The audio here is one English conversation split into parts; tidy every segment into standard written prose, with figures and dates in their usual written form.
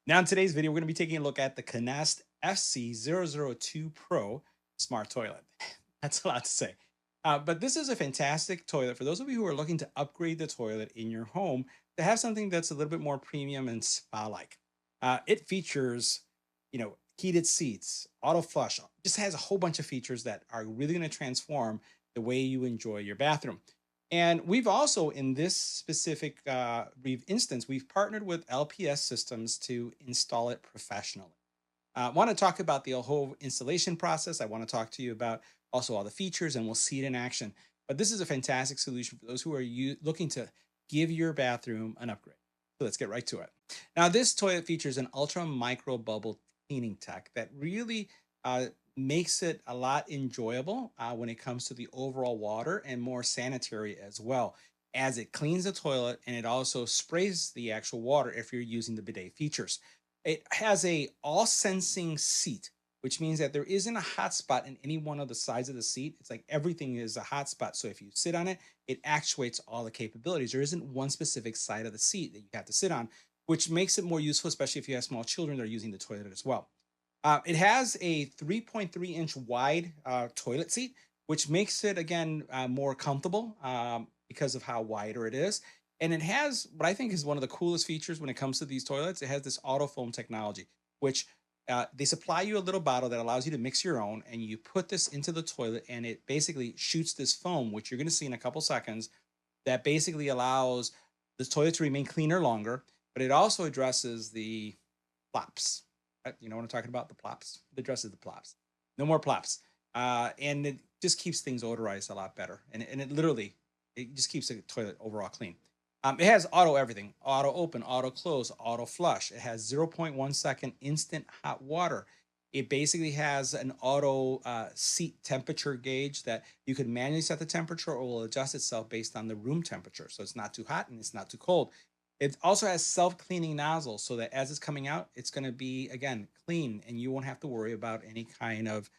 Now, in today's video, we're going to be taking a look at the CANEST FC002PRO Smart Toilet. That's a lot to say. But this is a fantastic toilet for those of you who are looking to upgrade the toilet in your home to have something that's a little bit more premium and spa-like. It features, heated seats, auto flush, just has a whole bunch of features that are really going to transform the way you enjoy your bathroom. And we've also, in this specific instance, we've partnered with LPS Systems to install it professionally. I want to talk about the whole installation process. I want to talk to you about also all the features, and we'll see it in action. But this is a fantastic solution for those who are looking to give your bathroom an upgrade. So let's get right to it. Now, this toilet features an ultra micro bubble cleaning tech that really makes it a lot enjoyable when it comes to the overall water and more sanitary as well, as it cleans the toilet and it also sprays the actual water if you're using the bidet features. It has a all sensing seat, which means that there isn't a hot spot in any one of the sides of the seat. It's like everything is a hot spot. So if you sit on it, it actuates all the capabilities. There isn't one specific side of the seat that you have to sit on, which makes it more useful, especially if you have small children that are using the toilet as well. It has a 3.3-inch wide toilet seat, which makes it, again, more comfortable because of how wider it is. And it has what I think is one of the coolest features when it comes to these toilets. It has this auto foam technology, which they supply you a little bottle that allows you to mix your own, and you put this into the toilet, and it basically shoots this foam, which you're going to see in a couple seconds, that basically allows the toilet to remain cleaner longer, but it also addresses the plops. You know what I'm talking about? The plops. It addresses the plops. No more plops. And it just keeps things odorized a lot better. And it literally, it just keeps the toilet overall clean. It has auto everything, auto open, auto close, auto flush. It has 0.1 second instant hot water. It basically has an auto seat temperature gauge that you can manually set the temperature, or will adjust itself based on the room temperature. So it's not too hot and it's not too cold. It also has self-cleaning nozzles so that as it's coming out, it's going to be, again, clean, and you won't have to worry about any kind of,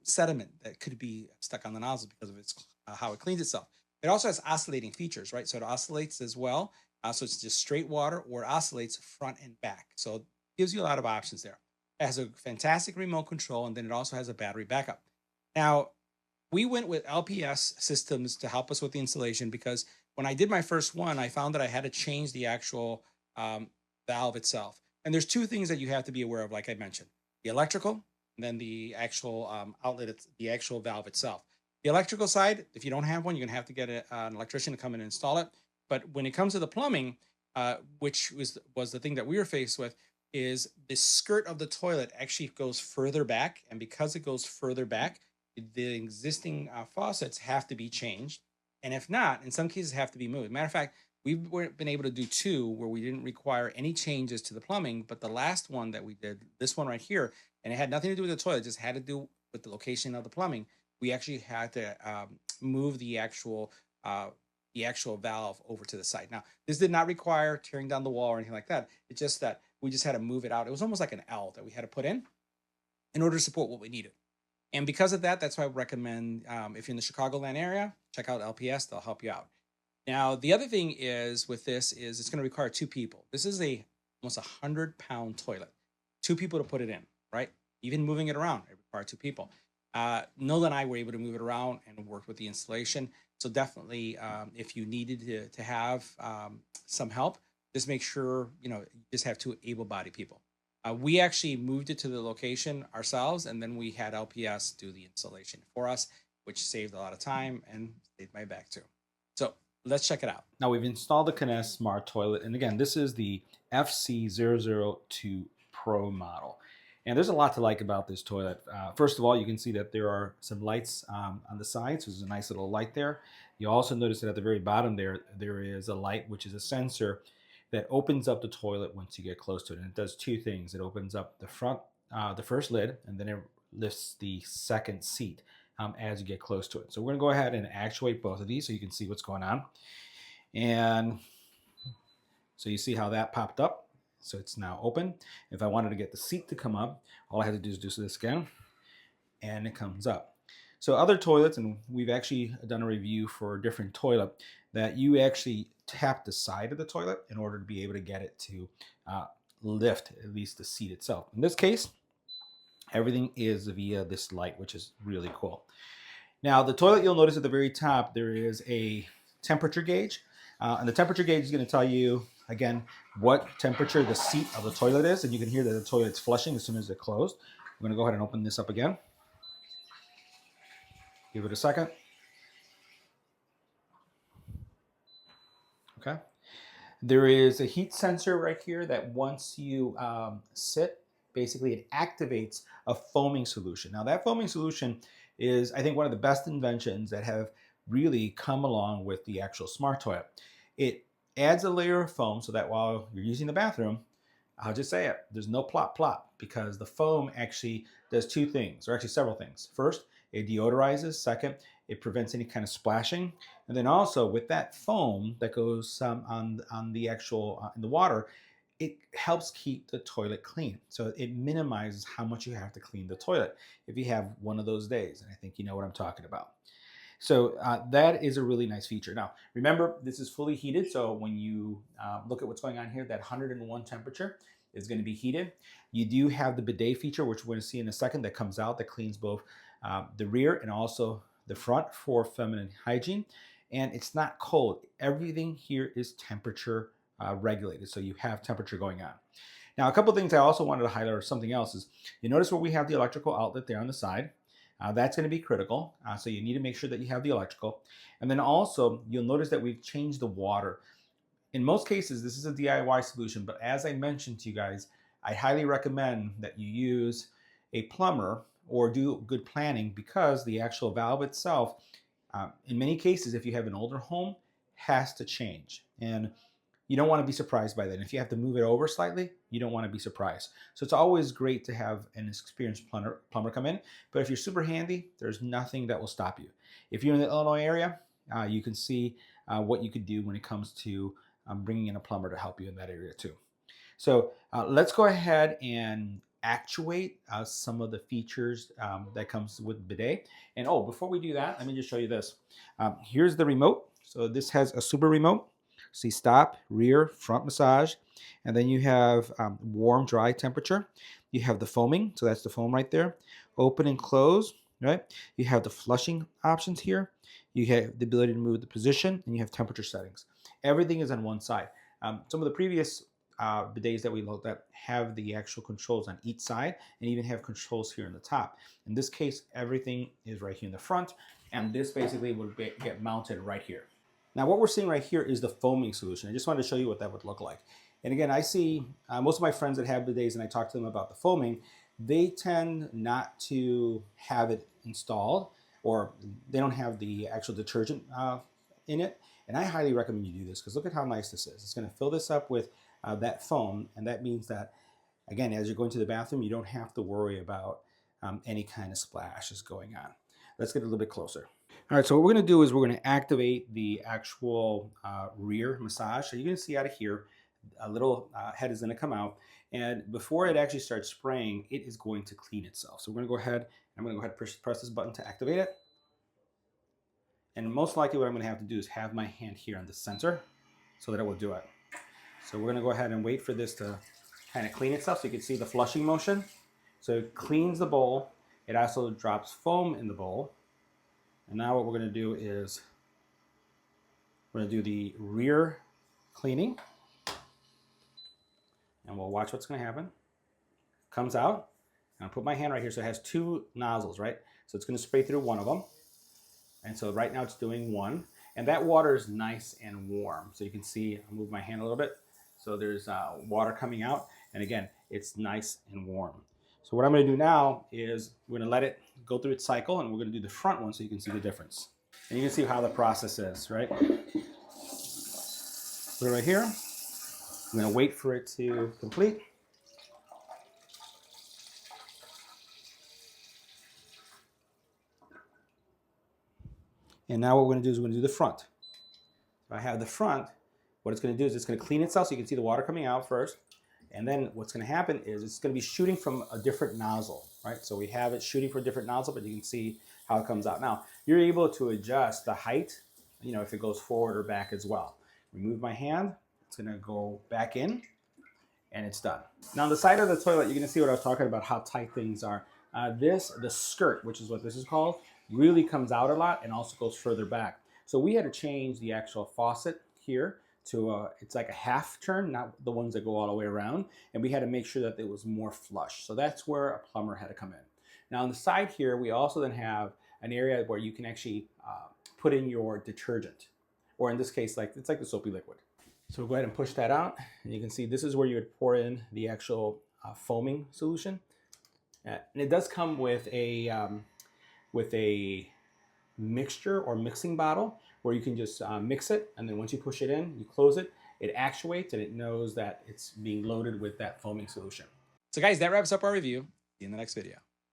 sediment that could be stuck on the nozzle because of its how it cleans itself. It also has oscillating features, right? So it oscillates as well. So it's just straight water, or it oscillates front and back. So it gives you a lot of options there. It has a fantastic remote control, and then it also has a battery backup. Now, we went with LPS Systems to help us with the installation because when I did my first one, I found that I had to change the actual valve itself. And there's two things that you have to be aware of, like I mentioned: the electrical, and then the actual outlet, the actual valve itself. The electrical side, if you don't have one, you're gonna have to get an electrician to come in and install it. But when it comes to the plumbing, which was the thing that we were faced with, is the skirt of the toilet actually goes further back, and because it goes further back, the existing faucets have to be changed, and if not, in some cases, have to be moved. Matter of fact, we've been able to do two where we didn't require any changes to the plumbing, but the last one that we did, this one right here, and it had nothing to do with the toilet, just had to do with the location of the plumbing. We actually had to move the actual valve over to the side. Now, this did not require tearing down the wall or anything like that. It's just that we just had to move it out. It was almost like an L that we had to put in order to support what we needed. And because of that, that's why I recommend, if you're in the Chicagoland area, check out LPS. They'll help you out. Now, the other thing is with this is it's going to require two people. This is a almost 100-pound toilet. Two people to put it in, right? Even moving it around, it required two people. Nola and I were able to move it around and work with the installation. So definitely, if you needed to have some help, just make sure you just have two able-bodied people. We actually moved it to the location ourselves, and then we had LPS do the installation for us, which saved a lot of time and saved my back too. So let's check it out. Now, we've installed the CANEST Smart Toilet, and again, this is the FC002 Pro model. And there's a lot to like about this toilet. First of all, you can see that there are some lights on the sides. So there's a nice little light there. You also notice that at the very bottom there is a light, which is a sensor that opens up the toilet once you get close to it. And it does two things. It opens up the front, the first lid, and then it lifts the second seat as you get close to it. So we're gonna go ahead and actuate both of these so you can see what's going on. And so you see how that popped up. So it's now open. If I wanted to get the seat to come up, all I had to do is do this again, and it comes up. So other toilets, and we've actually done a review for a different toilet, that you actually tap the side of the toilet in order to be able to get it to lift at least the seat itself. In this case, everything is via this light, which is really cool. Now, the toilet, you'll notice at the very top, there is a temperature gauge. And the temperature gauge is going to tell you, again, what temperature the seat of the toilet is. And you can hear that the toilet's flushing as soon as it's closed. I'm going to go ahead and open this up again. Give it a second. Okay. There is a heat sensor right here that once you sit, basically it activates a foaming solution. Now that foaming solution is, I think, one of the best inventions that have really come along with the actual smart toilet. It adds a layer of foam so that while you're using the bathroom, I'll just say it, there's no plop plop, because the foam actually does two things, or actually several things. First, it deodorizes. Second, it prevents any kind of splashing. And then also with that foam that goes on the actual, in the water, it helps keep the toilet clean. So it minimizes how much you have to clean the toilet if you have one of those days. And I think you know what I'm talking about. So that is a really nice feature. Now, remember, this is fully heated. So when you look at what's going on here, that 101 temperature is going to be heated. You do have the bidet feature, which we're going to see in a second, that comes out, that cleans both the rear and also the front for feminine hygiene. And it's not cold. Everything here is temperature regulated. So you have temperature going on. Now, a couple of things I also wanted to highlight, or something else, is you notice where we have the electrical outlet there on the side. That's going to be critical. So you need to make sure that you have the electrical. And then also, you'll notice that we've changed the water. In most cases, this is a DIY solution, but as I mentioned to you guys, I highly recommend that you use a plumber or do good planning, because the actual valve itself, in many cases, if you have an older home, has to change. And you don't want to be surprised by that. And if you have to move it over slightly, you don't want to be surprised. So it's always great to have an experienced plumber come in. But if you're super handy, there's nothing that will stop you. If you're in the Illinois area, you can see what you could do when it comes to bringing in a plumber to help you in that area too. So let's go ahead and actuate some of the features that comes with bidet. And before we do that, let me just show you this. Here's the remote. So this has a super remote. See, stop, rear, front massage, and then you have warm, dry temperature. You have the foaming, so that's the foam right there. Open and close, right? You have the flushing options here. You have the ability to move the position, and you have temperature settings. Everything is on one side. Some of the previous bidets that we looked at have the actual controls on each side, and even have controls here in the top. In this case, everything is right here in the front, and this basically will get mounted right here. Now what we're seeing right here is the foaming solution. I just wanted to show you what that would look like. And again, I see most of my friends that have bidets, and I talk to them about the foaming, they tend not to have it installed, or they don't have the actual detergent in it. And I highly recommend you do this, because look at how nice this is. It's going to fill this up with that foam, and that means that, again, as you're going to the bathroom, you don't have to worry about any kind of splashes going on. Let's get a little bit closer. All right, so what we're going to do is we're going to activate the actual rear massage. So you're going to see out of here, a little head is going to come out. And before it actually starts spraying, it is going to clean itself. So we're going to go ahead, I'm going to go ahead and press this button to activate it. And most likely what I'm going to have to do is have my hand here on the sensor so that it will do it. So we're going to go ahead and wait for this to kind of clean itself, so you can see the flushing motion. So it cleans the bowl. It also drops foam in the bowl. And now what we're going to do is we're going to do the rear cleaning. And we'll watch what's going to happen. Comes out. And I'll put my hand right here. So it has two nozzles, right? So it's going to spray through one of them. And so right now it's doing one. And that water is nice and warm. So you can see, I'll move my hand a little bit. So there's water coming out. And again, it's nice and warm. So what I'm going to do now is we're going to let it go through its cycle, and we're going to do the front one so you can see the difference. And you can see how the process is, right? Put it right here. I'm going to wait for it to complete. And now what we're going to do is we're going to do the front. So I have the front. What it's going to do is it's going to clean itself so you can see the water coming out first. And then what's going to happen is it's going to be shooting from a different nozzle, right? So we have it shooting for a different nozzle, but you can see how it comes out. Now, you're able to adjust the height, if it goes forward or back as well. Remove my hand. It's going to go back in. and it's done. Now on the side of the toilet, you're gonna see what I was talking about, how tight things are. The skirt, which is what this is called, really comes out a lot and also goes further back. So we had to change the actual faucet here to it's like a half turn, not the ones that go all the way around. And we had to make sure that it was more flush. So that's where a plumber had to come in. Now on the side here, we also then have an area where you can actually put in your detergent, or in this case, it's like the soapy liquid. So we'll go ahead and push that out, and you can see this is where you would pour in the actual foaming solution. And it does come with a mixture or mixing bottle where you can just mix it, and then once you push it in, you close it, it actuates and it knows that it's being loaded with that foaming solution. So guys, that wraps up our review. See you in the next video.